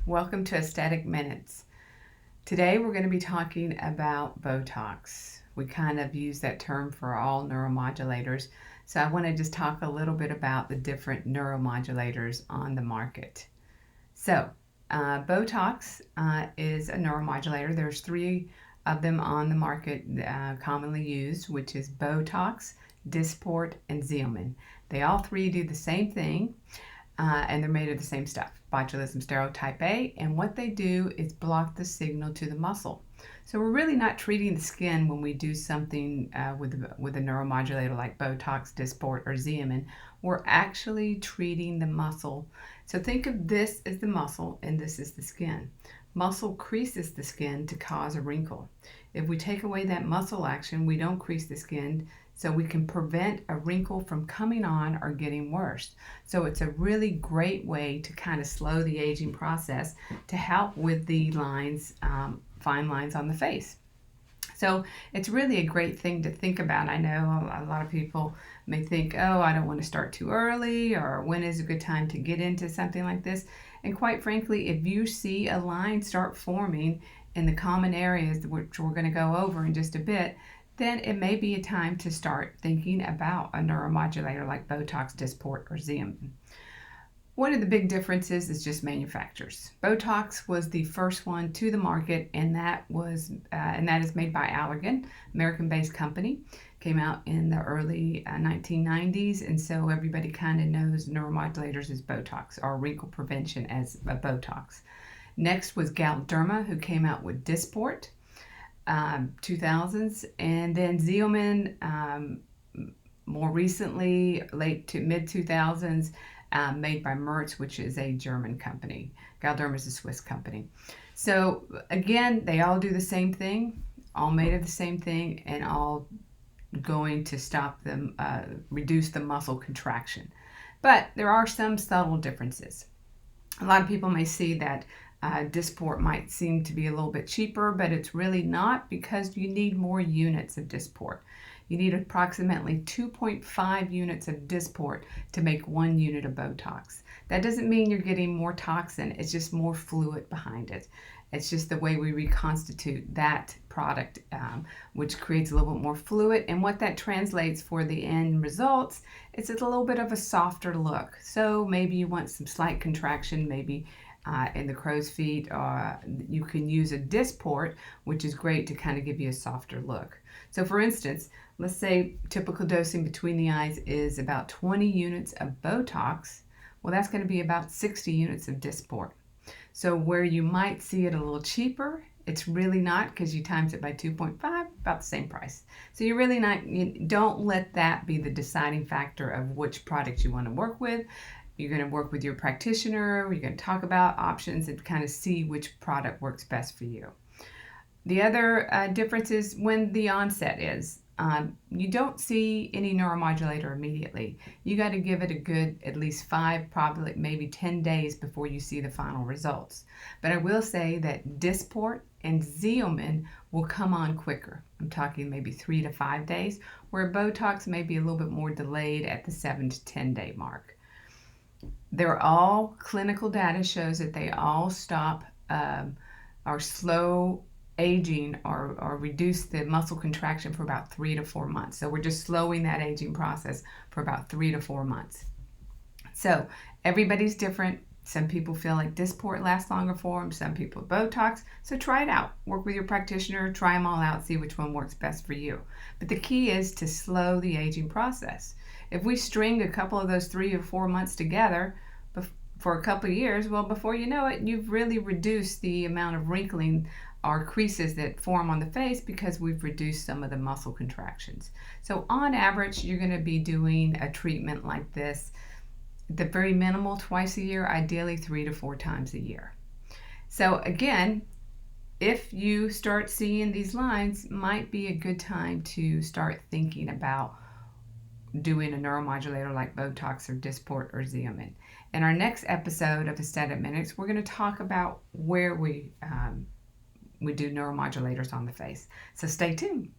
Welcome to Aesthetic Minutes. Today we're going to be talking about Botox. We kind of use that term for all neuromodulators, so I want to just talk a little bit about the different neuromodulators on the market. Botox is a neuromodulator. There's three of them on the market commonly used, which is Botox, Dysport, and Xeomin. They all three do the same thing. And they're made of the same stuff, botulism steroid type A, and what they do is block the signal to the muscle. So we're really not treating the skin when we do something with a neuromodulator like Botox, Dysport, or Xeomin. We're actually treating the muscle. So think of this as the muscle and this is the skin. Muscle creases the skin to cause a wrinkle. If we take away that muscle action, we don't crease the skin, so we can prevent a wrinkle from coming on or getting worse. So it's a really great way to kind of slow the aging process to help with the lines, fine lines on the face. So it's really a great thing to think about. I know a lot of people may think, oh, I don't want to start too early, or when is a good time to get into something like this? And quite frankly, if you see a line start forming in the common areas, which we're going to go over in just a bit, then it may be a time to start thinking about a neuromodulator like Botox, Dysport, or Xeomin. One of the big differences is just manufacturers. Botox was the first one to the market, and that is made by Allergan, American-based company. Came out in the early 1990s, and so everybody kind of knows neuromodulators as Botox, or wrinkle prevention as a Botox. Next was Galderma, who came out with Dysport, 2000s, and then Xeomin, more recently, late to mid 2000s, made by Merz, which is a German company. Galderma is a Swiss company. So again, they all do the same thing, all made of the same thing, and all going to stop them, reduce the muscle contraction. But there are some subtle differences. A lot of people may see that Dysport might seem to be a little bit cheaper, but it's really not, because you need more units of Dysport. You need approximately 2.5 units of Dysport to make 1 unit of Botox. That doesn't mean you're getting more toxin, it's just more fluid behind it. It's just the way we reconstitute that product, which creates a little bit more fluid, and what that translates for the end results, it's a little bit of a softer look. So maybe you want some slight contraction, maybe in the crow's feet, you can use a Dysport, which is great to kind of give you a softer look. So for instance, let's say typical dosing between the eyes is about 20 units of Botox. Well, that's going to be about 60 units of Dysport. So where you might see it a little cheaper, it's really not, because you times it by 2.5, about the same price. So you're really not, don't let that be the deciding factor of which product you want to work with. You're going to work with your practitioner, you're going to talk about options and kind of see which product works best for you. The other difference is when the onset is. You don't see any neuromodulator immediately. You got to give it a good at least 5, probably maybe 10 days before you see the final results. But I will say that Dysport and Xeomin will come on quicker. I'm talking maybe 3 to 5 days, where Botox may be a little bit more delayed at the 7 to 10 day mark. They're all clinical data shows that they all stop or slow aging or reduce the muscle contraction for about 3 to 4 months. So we're just slowing that aging process for about 3 to 4 months. So everybody's different. Some people feel like Dysport lasts longer for them, some people Botox. So try it out. Work with your practitioner, try them all out, see which one works best for you. But the key is to slow the aging process. If we string a couple of those 3 or 4 months together for a couple of years, well, before you know it, you've really reduced the amount of wrinkling or creases that form on the face, because we've reduced some of the muscle contractions. So on average, you're going to be doing a treatment like this, the very minimal, twice a year, ideally 3 to 4 times a year. So again, if you start seeing these lines, might be a good time to start thinking about doing a neuromodulator like Botox or Dysport or Xeomin. In our next episode of Aesthetic Minutes, we're going to talk about where we do neuromodulators on the face. So stay tuned.